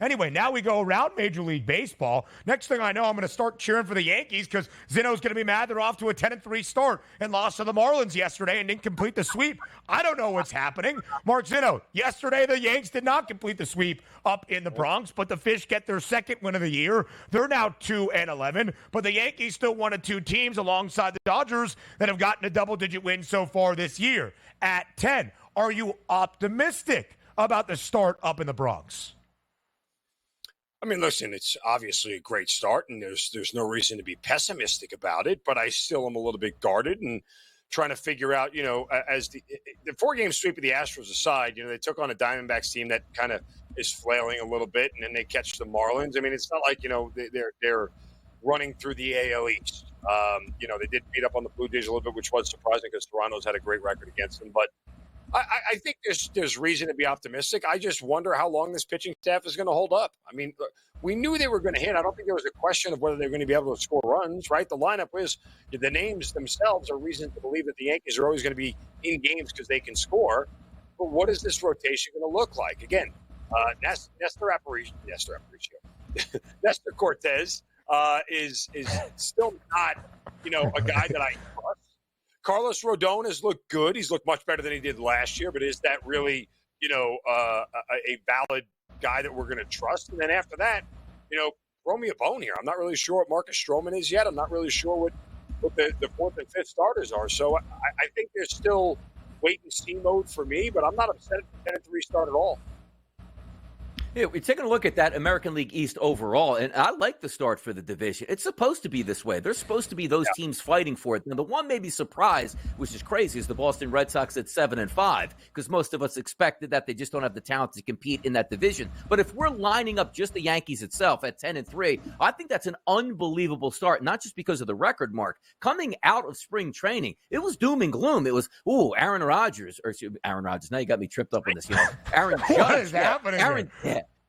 Anyway, now we go around Major League Baseball. Next thing I know, I'm going to start cheering for the Yankees because Zeno's going to be mad they're off to a 10-3 start and lost to the Marlins yesterday and didn't complete the sweep. I don't know what's happening. Mark Zeno, yesterday the Yanks did not complete the sweep up in the Bronx, but the Fish get their second win of the year. They're now 2-11, but the Yankees still one of two teams alongside the Dodgers that have gotten a double-digit win so far this year at 10. Are you optimistic about the start up in the Bronx? I mean, listen, it's obviously a great start, and there's no reason to be pessimistic about it, but I still am a little bit guarded and trying to figure out, as the 4-game sweep of the Astros aside, they took on a Diamondbacks team that kind of is flailing a little bit, and then they catch the Marlins. I mean, it's not like, they're running through the AL East. They did beat up on the Blue Jays a little bit, which was surprising because Toronto's had a great record against them, but I think there's reason to be optimistic. I just wonder how long this pitching staff is going to hold up. I mean, we knew they were going to hit. I don't think there was a question of whether they were going to be able to score runs, right? The lineup is the names themselves are reason to believe that the Yankees are always going to be in games because they can score. But what is this rotation going to look like? Again, Nestor Cortez is still not, a guy that I trust. Carlos Rodon has looked good. He's looked much better than he did last year, but is that really, a valid guy that we're going to trust? And then after that, throw me a bone here. I'm not really sure what Marcus Stroman is yet. I'm not really sure what the fourth and fifth starters are. So I think there's still wait and see mode for me, but I'm not upset at the 10-3 start at all. Yeah, we're taking a look at that American League East overall, and I like the start for the division. It's supposed to be this way. There's supposed to be those teams fighting for it. Now, the one maybe surprise, which is crazy, is the Boston Red Sox at 7-5, because most of us expected that they just don't have the talent to compete in that division. But if we're lining up just the Yankees itself at 10-3, I think that's an unbelievable start, not just because of the record, Mark. Coming out of spring training, it was doom and gloom. It was, Aaron Rodgers. Now you got me tripped up on this. Aaron Judge. What is happening?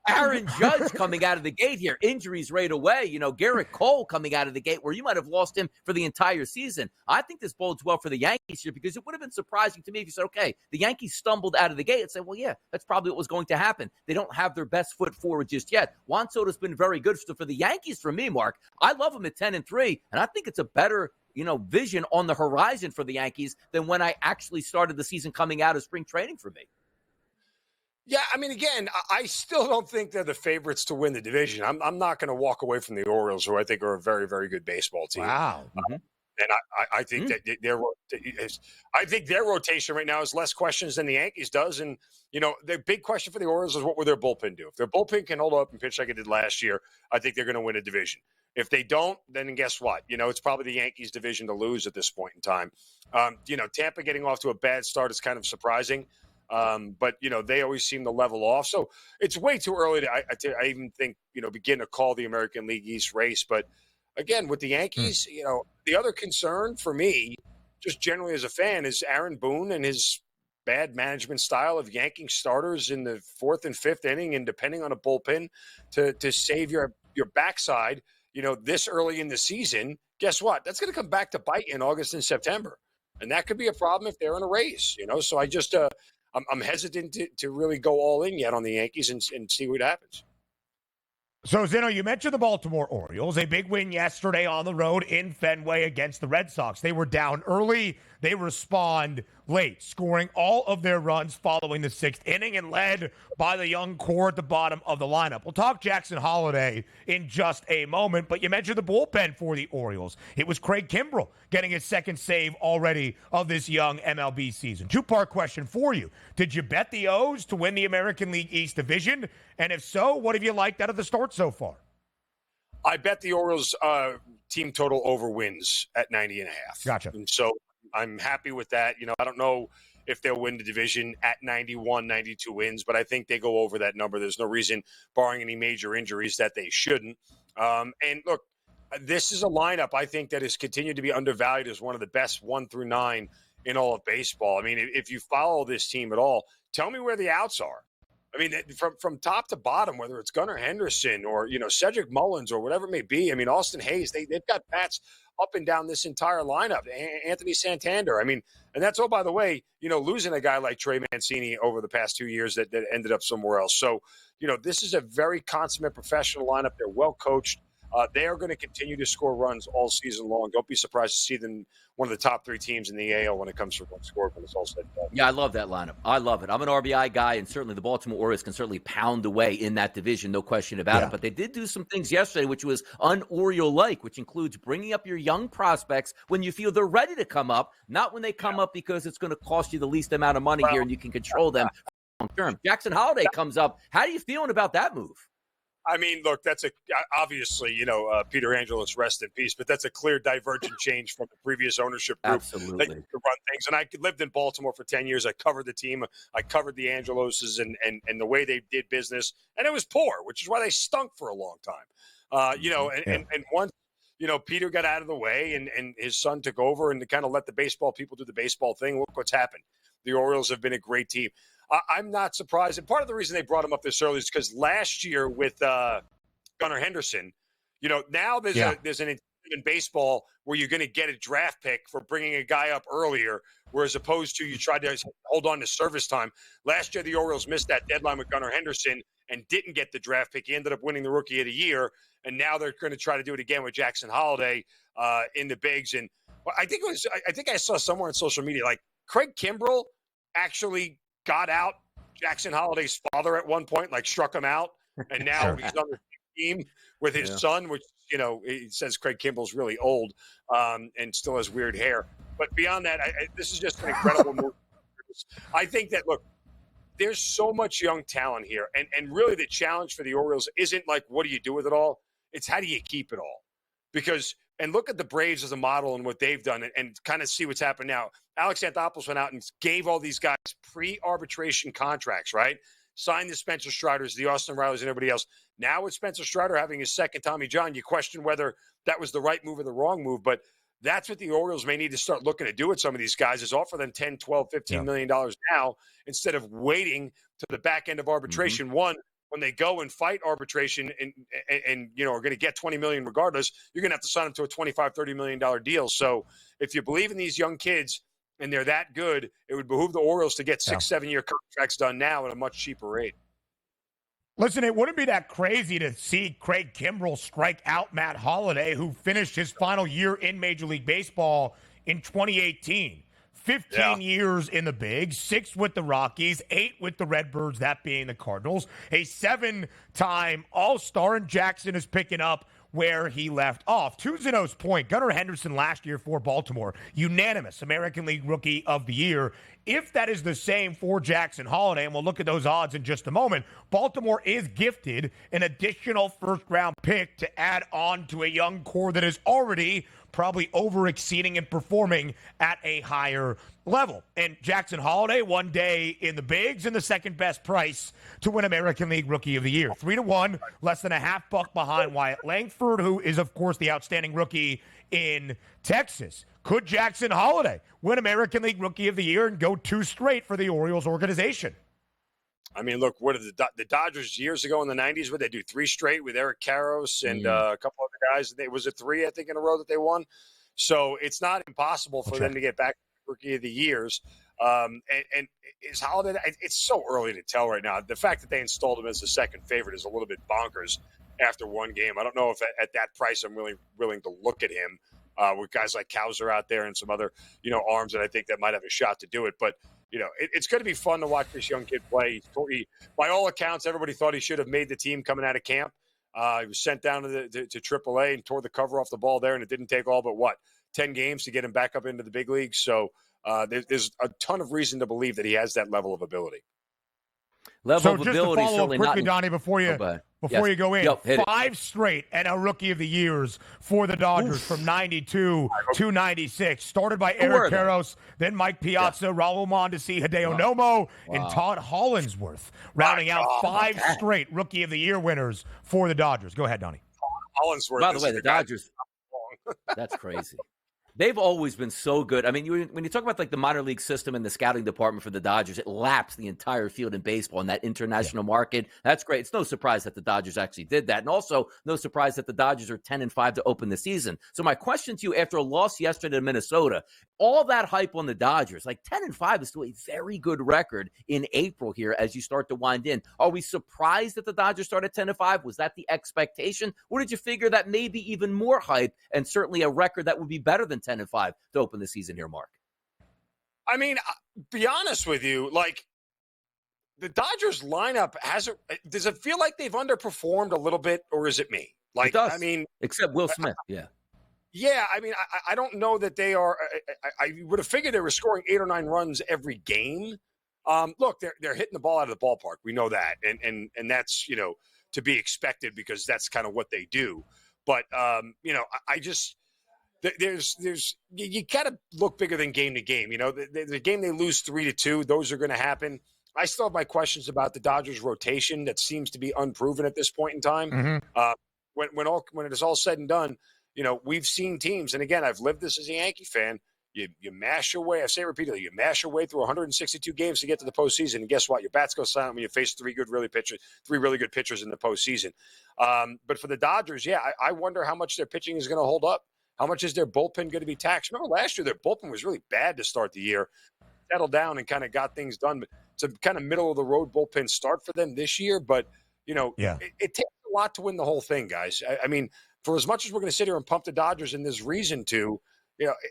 Aaron Judge coming out of the gate here, injuries right away. Garrett Cole coming out of the gate where you might have lost him for the entire season. I think this bodes well for the Yankees here because it would have been surprising to me if you said, okay, the Yankees stumbled out of the gate and say, well, yeah, that's probably what was going to happen. They don't have their best foot forward just yet. Juan Soto's been very good. So for the Yankees, for me, Mark, I love them at 10-3, and I think it's a better vision on the horizon for the Yankees than when I actually started the season coming out of spring training for me. Yeah, I mean, again, I still don't think they're the favorites to win the division. I'm not going to walk away from the Orioles, who I think are a very, very good baseball team. Wow. And I think that their rotation right now is less questions than the Yankees does. And, the big question for the Orioles is what will their bullpen do? If their bullpen can hold up and pitch like it did last year, I think they're going to win a division. If they don't, then guess what? It's probably the Yankees' division to lose at this point in time. Tampa getting off to a bad start is kind of surprising. But they always seem to level off. So it's way too early to I even think, begin to call the American League East race. But again, with the Yankees, the other concern for me, just generally as a fan, is Aaron Boone and his bad management style of yanking starters in the fourth and fifth inning and depending on a bullpen to save your backside, this early in the season. Guess what? That's going to come back to bite you in August and September. And that could be a problem if they're in a race, So I just I'm hesitant to really go all in yet on the Yankees and see what happens. So, Zeno, you mentioned the Baltimore Orioles, a big win yesterday on the road in Fenway against the Red Sox. They were down early. They respond late, scoring all of their runs following the sixth inning and led by the young core at the bottom of the lineup. We'll talk Jackson Holliday in just a moment, but you mentioned the bullpen for the Orioles. It was Craig Kimbrell getting his second save already of this young MLB season. Two-part question for you. Did you bet the O's to win the American League East division? And if so, what have you liked out of the start so far? I bet the Orioles team total over wins at 90.5. Gotcha. And so I'm happy with that. I don't know if they'll win the division at 91, 92 wins, but I think they go over that number. There's no reason, barring any major injuries, that they shouldn't. And look, this is a lineup I think that has continued to be undervalued as one of the best 1 through 9 in all of baseball. I mean, if you follow this team at all, tell me where the outs are. I mean, from top to bottom, whether it's Gunnar Henderson or, Cedric Mullins or whatever it may be. I mean, Austin Hayes, they've got bats up and down this entire lineup. Anthony Santander. I mean, and that's all, by the way, losing a guy like Trey Mancini over the past 2 years that ended up somewhere else. So, this is a very consummate professional lineup. They're well coached. They are going to continue to score runs all season long. Don't be surprised to see them one of the top 3 teams in the AL when it comes to runs scored when it's all said and done. Yeah, I love that lineup. I love it. I'm an RBI guy, and certainly the Baltimore Orioles can certainly pound away in that division, no question about it. But they did do some things yesterday, which was un-Oriole-like, which includes bringing up your young prospects when you feel they're ready to come up, not when they come up because it's going to cost you the least amount of money here and you can control them long term. Jackson Holliday comes up. How are you feeling about that move? I mean, look, that's obviously, Peter Angelos, rest in peace, but that's a clear divergent change from the previous ownership group. Absolutely. That used to run things. And I lived in Baltimore for 10 years. I covered the team. I covered the Angeloses and the way they did business. And it was poor, which is why they stunk for a long time. And once, Peter got out of the way and his son took over and kind of let the baseball people do the baseball thing. Look what's happened. The Orioles have been a great team. I'm not surprised. And part of the reason they brought him up this early is because last year with Gunnar Henderson, now there's an incentive in baseball where you're going to get a draft pick for bringing a guy up earlier, whereas opposed to you tried to hold on to service time. Last year, the Orioles missed that deadline with Gunnar Henderson and didn't get the draft pick. He ended up winning the Rookie of the Year, and now they're going to try to do it again with Jackson Holliday in the bigs. And I think I saw somewhere on social media like Craig Kimbrell actually got out Jackson Holliday's father at one point, like struck him out, and now he's on the team with his son, which, he says Craig Kimbrell's really old and still has weird hair. But beyond that, this is just an incredible move. I think that, look, there's so much young talent here, and really the challenge for the Orioles isn't like, what do you do with it all? It's how do you keep it all? Because and look at the Braves as a model and what they've done and kind of see what's happened now. Alex Anthopoulos went out and gave all these guys pre-arbitration contracts, right? Signed the Spencer Striders, the Austin Rileys, and everybody else. Now with Spencer Strider having his second Tommy John, you question whether that was the right move or the wrong move. But that's what the Orioles may need to start looking to do with some of these guys is offer them $10, $12, $15 million now instead of waiting to the back end of arbitration. Mm-hmm. One, when they go and fight arbitration and are going to get $20 million regardless, you're going to have to sign them to a $25, $30 million deal. So if you believe in these young kids and they're that good, it would behoove the Orioles to get 6-7-year contracts done now at a much cheaper rate. Listen, it wouldn't be that crazy to see Craig Kimbrell strike out Matt Holliday, who finished his final year in Major League Baseball in 2018. 15 years in the bigs, 6 with the Rockies, 8 with the Redbirds, that being the Cardinals, a 7-time All-Star, and Jackson is picking up where he left off. To Zeno's point, Gunnar Henderson last year for Baltimore, unanimous American League Rookie of the Year. If that is the same for Jackson Holliday, and we'll look at those odds in just a moment, Baltimore is gifted an additional first-round pick to add on to a young core that is already probably over-exceeding and performing at a higher level. And Jackson Holliday, one day in the bigs and the second best price to win American League Rookie of the Year. 3-1, less than a $1 behind Wyatt Langford, who is, of course, the outstanding rookie in Texas. Could Jackson Holliday win American League Rookie of the Year and go 2 straight for the Orioles organization? I mean, look, what did the Dodgers years ago in the 90s, would they do 3 straight with Eric Karros and a couple other guys? Was it 3, I think, in a row that they won? So it's not impossible for them to get back to Rookie of the Years. And is Holliday, it's so early to tell right now. The fact that they installed him as the second favorite is a little bit bonkers after one game. I don't know if at that price I'm really willing to look at him with guys like Kowser out there and some other, arms that I think that might have a shot to do it. But, it's going to be fun to watch this young kid play. By all accounts, everybody thought he should have made the team coming out of camp. He was sent down to AAA and tore the cover off the ball there, and it didn't take all but, 10 games to get him back up into the big leagues. So there's a ton of reason to believe that he has that level of ability. Just to follow up quickly, Donnie, before you go in, 5 straight NL Rookie of the Years for the Dodgers from 92 to 96. Started by Eric Karros, then Mike Piazza, Raul Mondesi, Hideo Nomo, and Todd Hollinsworth, rounding out 5 straight Rookie of the Year winners for the Dodgers. Go ahead, Donnie. Hollinsworth. By the way, the Dodgers. That's crazy. They've always been so good. I mean, when you talk about like the minor league system and the scouting department for the Dodgers, it laps the entire field in baseball in that international market. That's great. It's no surprise that the Dodgers actually did that. And also no surprise that the Dodgers are 10-5 to open the season. So my question to you, after a loss yesterday to Minnesota, all that hype on the Dodgers, like 10-5 is still a very good record in April here as you start to wind in. Are we surprised that the Dodgers started 10-5? Was that the expectation? Or did you figure that maybe even more hype and certainly a record that would be better than 10-5 to open the season here, Mark? I mean, be honest with you, like the Dodgers lineup does it feel like they've underperformed a little bit, or is it me? Like, It does. I mean, except Will Smith. Yeah. Yeah, I mean, I don't know that they are. I would have figured they were scoring 8 or 9 runs every game. Look, they're hitting the ball out of the ballpark. We know that, and that's to be expected because that's kind of what they do. But I just there's you got to look bigger than game to game. The game they lose 3-2, those are going to happen. I still have my questions about the Dodgers rotation that seems to be unproven at this point in time. Mm-hmm. When it is all said and done, we've seen teams, and again, I've lived this as a Yankee fan. You mash your way. I say it repeatedly. You mash your way through 162 games to get to the postseason, and guess what? Your bats go silent when you face three really good pitchers in the postseason. But for the Dodgers, I wonder how much their pitching is going to hold up. How much is their bullpen going to be taxed? Remember last year, their bullpen was really bad to start the year. Settled down and kind of got things done. It's a kind of middle of the road bullpen start for them this year, but it takes a lot to win the whole thing, guys. I mean, for as much as we're going to sit here and pump the Dodgers and there's reason to,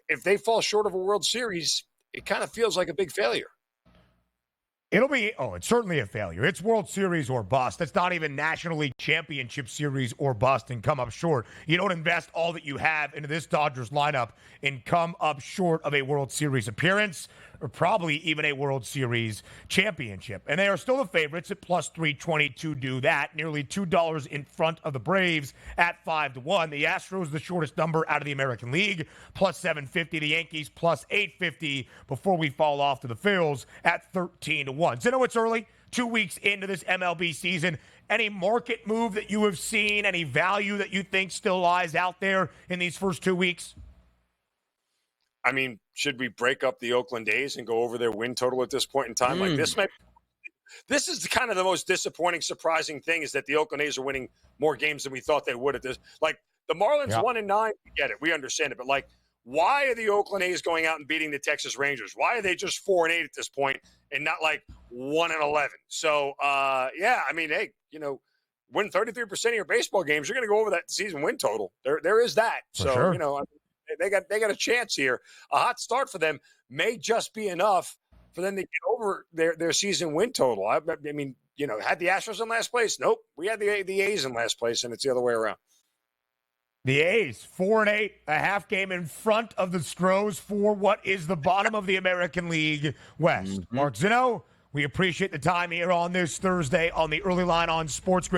if they fall short of a World Series, it kind of feels like a big failure. It's certainly a failure. It's World Series or bust. It's not even National League Championship Series or bust and come up short. You don't invest all that you have into this Dodgers lineup and come up short of a World Series appearance or probably even a World Series championship. And they are still the favorites at plus 320 to do that, nearly $2 in front of the Braves at 5-1. The Astros, the shortest number out of the American League, plus 750. The Yankees, plus 850 before we fall off to the Phils at 13-1. So I know it's early, 2 weeks into this MLB season. Any market move that you have seen, any value that you think still lies out there in these first 2 weeks? I mean, should we break up the Oakland A's and go over their win total at this point in time? Like this is kind of the most disappointing, surprising thing is that the Oakland A's are winning more games than we thought they would at this. Like the Marlins 1-9, we get it, we understand it, but like, why are the Oakland A's going out and beating the Texas Rangers? Why are they just 4-8 at this point and not like 1-11? So I mean, hey, win 33% of your baseball games, you're going to go over that season win total. There is that. For so sure. They got a chance here. A hot start for them may just be enough for them to get over their season win total. I mean, had the Astros in last place? Nope. We had the A's in last place, and it's the other way around. The A's, 4-8, a half game in front of the Stros for what is the bottom of the American League West. Mm-hmm. Mark Zinno, we appreciate the time here on this Thursday on the Early Line on SportsGrid.